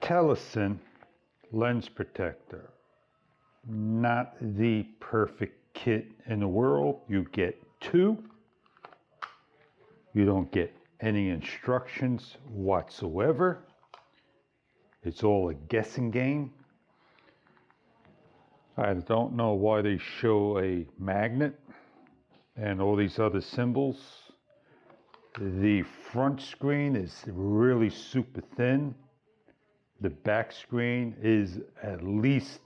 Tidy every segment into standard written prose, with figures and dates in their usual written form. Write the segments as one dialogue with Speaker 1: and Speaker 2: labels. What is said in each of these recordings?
Speaker 1: Teflon lens protector. Not the perfect kit in the world. You get two. You don't get any instructions whatsoever. It's all a guessing game. I don't know why they show a magnet and all these other symbols. The front screen is really super thin. The back screen is at least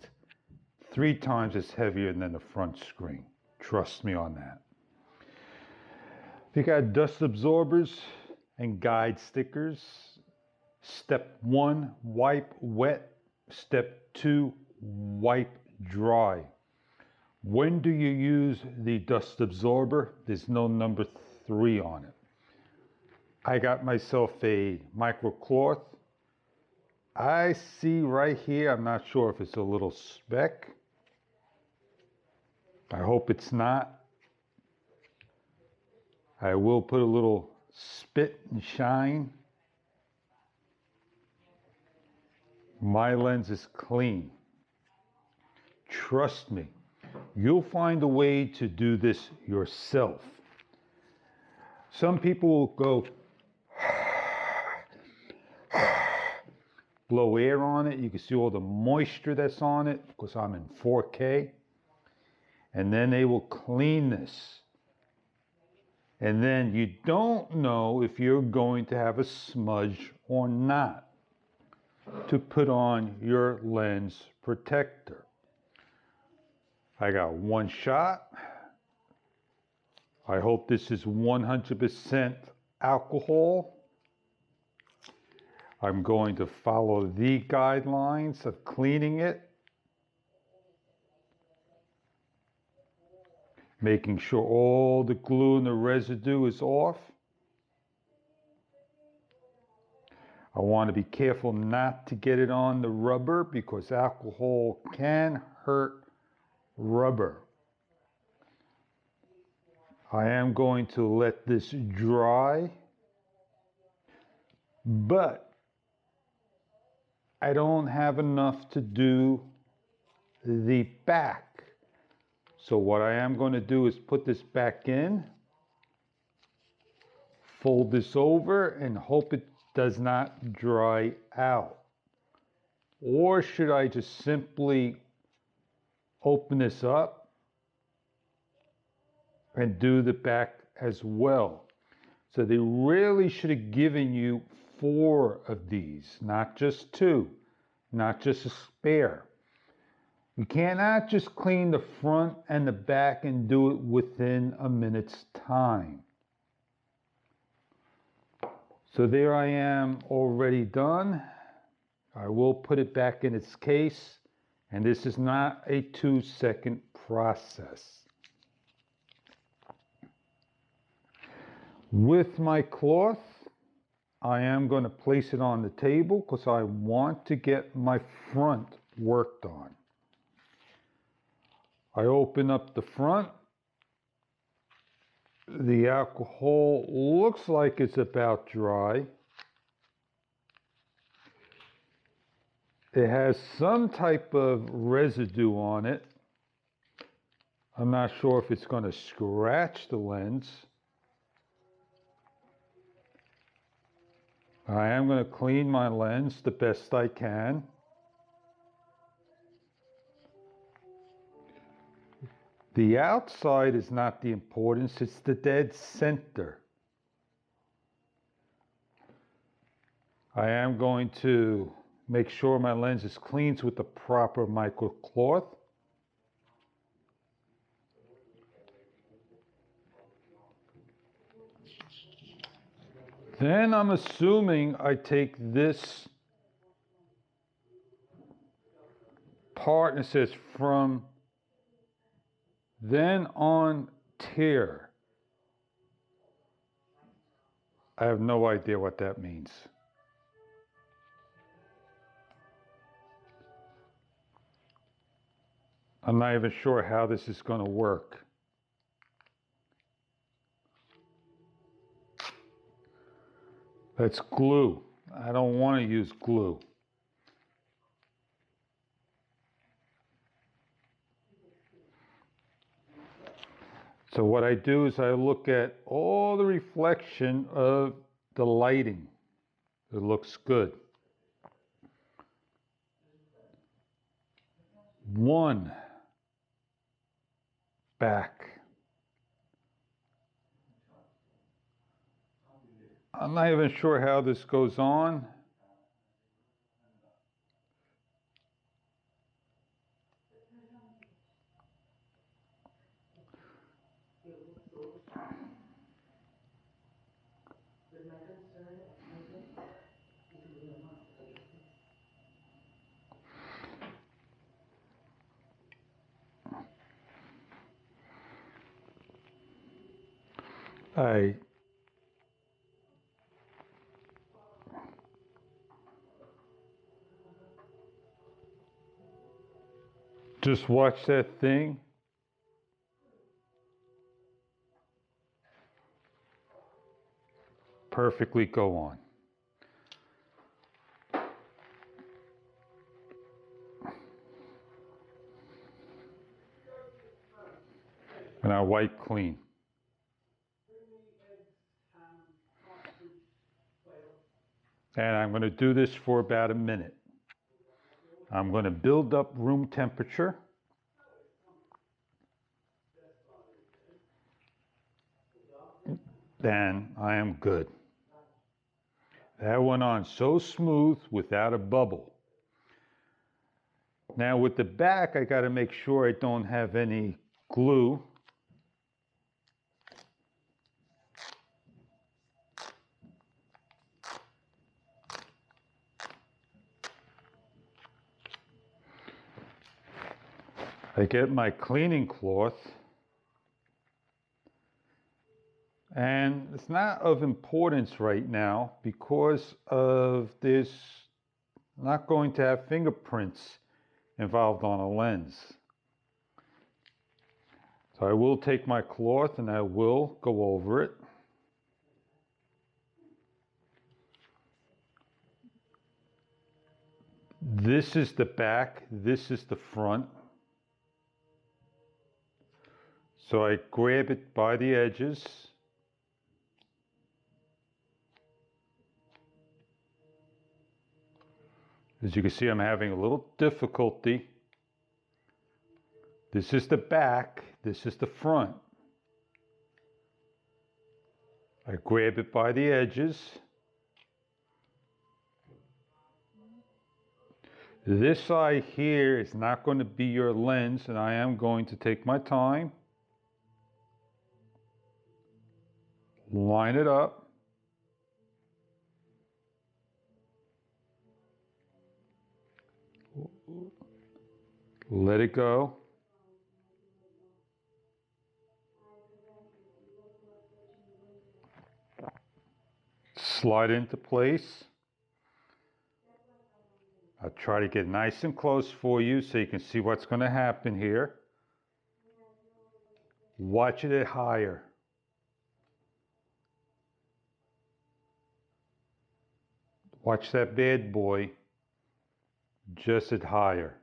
Speaker 1: 3 times as heavier than the front screen. Trust me on that. You got dust absorbers and guide stickers. Step 1, wipe wet. Step 2, wipe dry. When do you use the dust absorber? There's no number 3 on it. I got myself a microcloth. I see right here, I'm not sure if it's a little speck. I hope it's not. I will put a little spit and shine. My lens is clean. Trust me, you'll find a way to do this yourself. Some people will go blow air on it. You can see all the moisture that's on it because I'm in 4K. And then they will clean this. And then you don't know if you're going to have a smudge or not to put on your lens protector. I got one shot. I hope this is 100% alcohol. I'm going to follow the guidelines of cleaning it, making sure all the glue and the residue is off. I want to be careful not to get it on the rubber because alcohol can hurt rubber. I am going to let this dry, but I don't have enough to do the back. So what I am going to do is put this back in, fold this over, and hope it does not dry out. Or should I just simply open this up and do the back as well? So they really should have given you 4 of these, not just 2, not just a spare. You cannot just clean the front and the back and do it within a minute's time. So there I am, already done. I will put it back in its case, and this is not a 2-second process. With my cloth, I am going to place it on the table because I want to get my front worked on. I open up the front. The alcohol looks like it's about dry. It has some type of residue on it. I'm not sure if it's going to scratch the lens. I am going to clean my lens the best I can. The outside is not the importance, it's the dead center. I am going to make sure my lens is cleaned with the proper microcloth. Then I'm assuming I take this part and it says from then on tear. I have no idea what that means. I'm not even sure how this is going to work. That's glue. I don't want to use glue. So what I do is I look at all the reflection of the lighting. It looks good. One back. I'm not even sure how this goes on. I just watch that thing. Perfectly go on. And I wipe clean. And I'm going to do this for about a minute. I'm going to build up room temperature. Then I am good. That went on so smooth without a bubble. Now with the back, I got to make sure I don't have any glue. I get my cleaning cloth, and it's not of importance right now because of this not going to have fingerprints involved on a lens. So I will take my cloth and I will go over it. This is the back, this is the front. So I grab it by the edges. As you can see, I'm having a little difficulty. This is the back, this is the front. I grab it by the edges. This side here is not going to be your lens, and I am going to take my time. Line it up. Let it go. Slide into place. I'll try to get nice and close for you so you can see what's going to happen here. Watch it at higher. Watch that bad boy just at higher.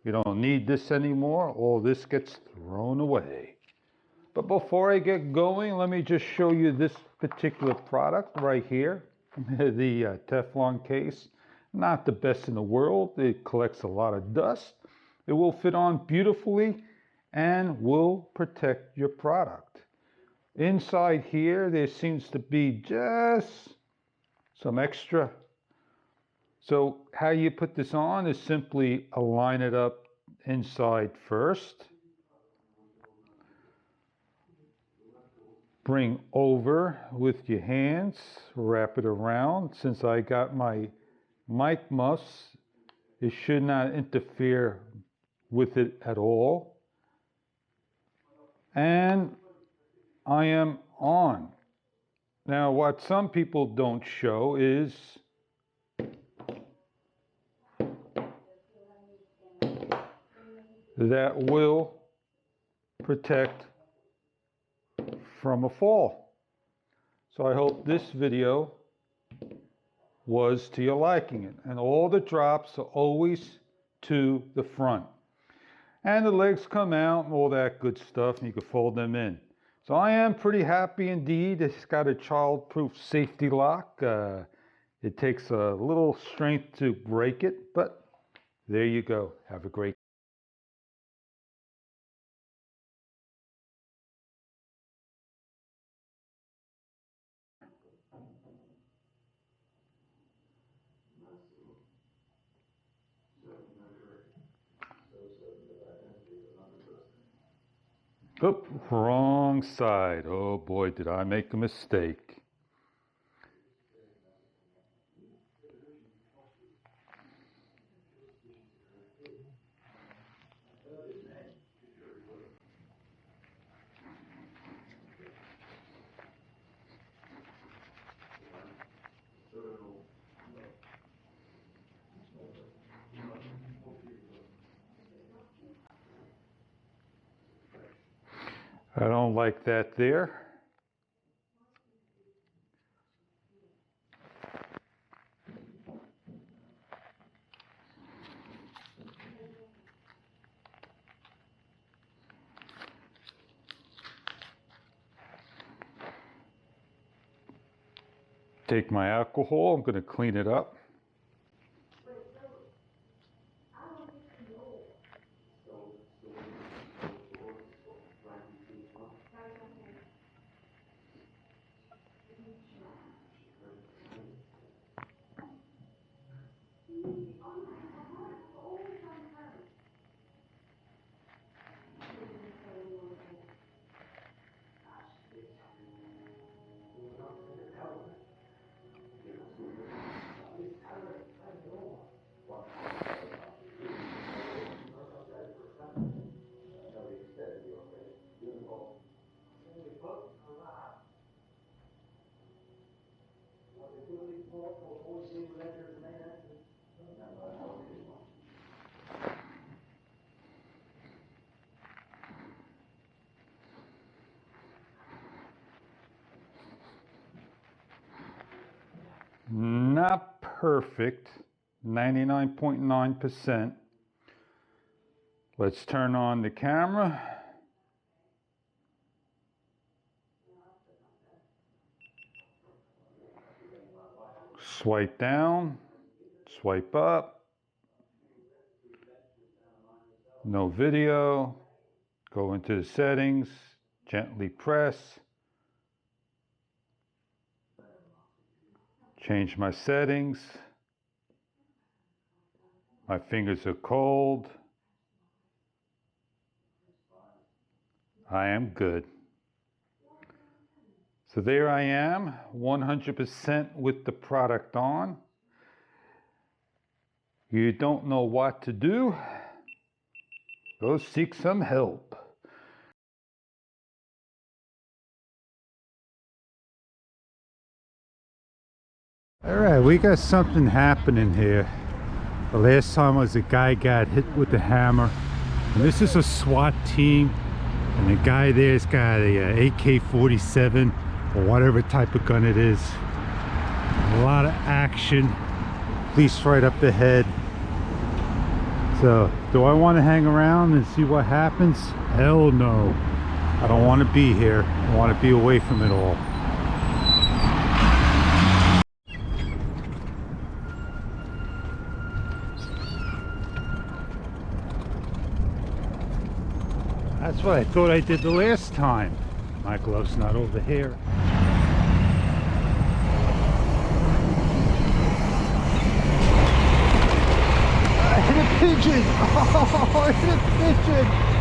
Speaker 1: You don't need this anymore. All this gets thrown away. But before I get going, let me just show you this particular product right here. The Teflon case. Not the best in the world. It collects a lot of dust. It will fit on beautifully and will protect your product. Inside here, there seems to be just some extra. So how you put this on is simply align it up inside first. Bring over with your hands, wrap it around. Since I got my mic muffs, it should not interfere with it at all. And I am on. Now what some people don't show is that will protect from a fall. So I hope this video was to your liking, and all the drops are always to the front. And the legs come out and all that good stuff, and you can fold them in. So I am pretty happy indeed. It's got a child-proof safety lock. It takes a little strength to break it, but there you go. Have a great day. Oop, wrong side. Oh boy, did I make a mistake. I don't like that there. Take my alcohol, I'm going to clean it up. Not perfect, 99.9%. Let's turn on the camera. Swipe down, swipe up. No video. Go into the settings, gently press. Change my settings. My fingers are cold. I am good. So there I am, 100% with the product on. You don't know what to do? Go seek some help. All right, we got something happening here. The last time was a guy got hit with a hammer. And this is a SWAT team. And the guy there's got a AK-47 or whatever type of gun it is. A lot of action. Police right up ahead. So, do I want to hang around and see what happens? Hell no. I don't want to be here. I want to be away from it all. That's what I thought I did the last time. My glove's not over here. I hit a pigeon! Oh, I hit a pigeon!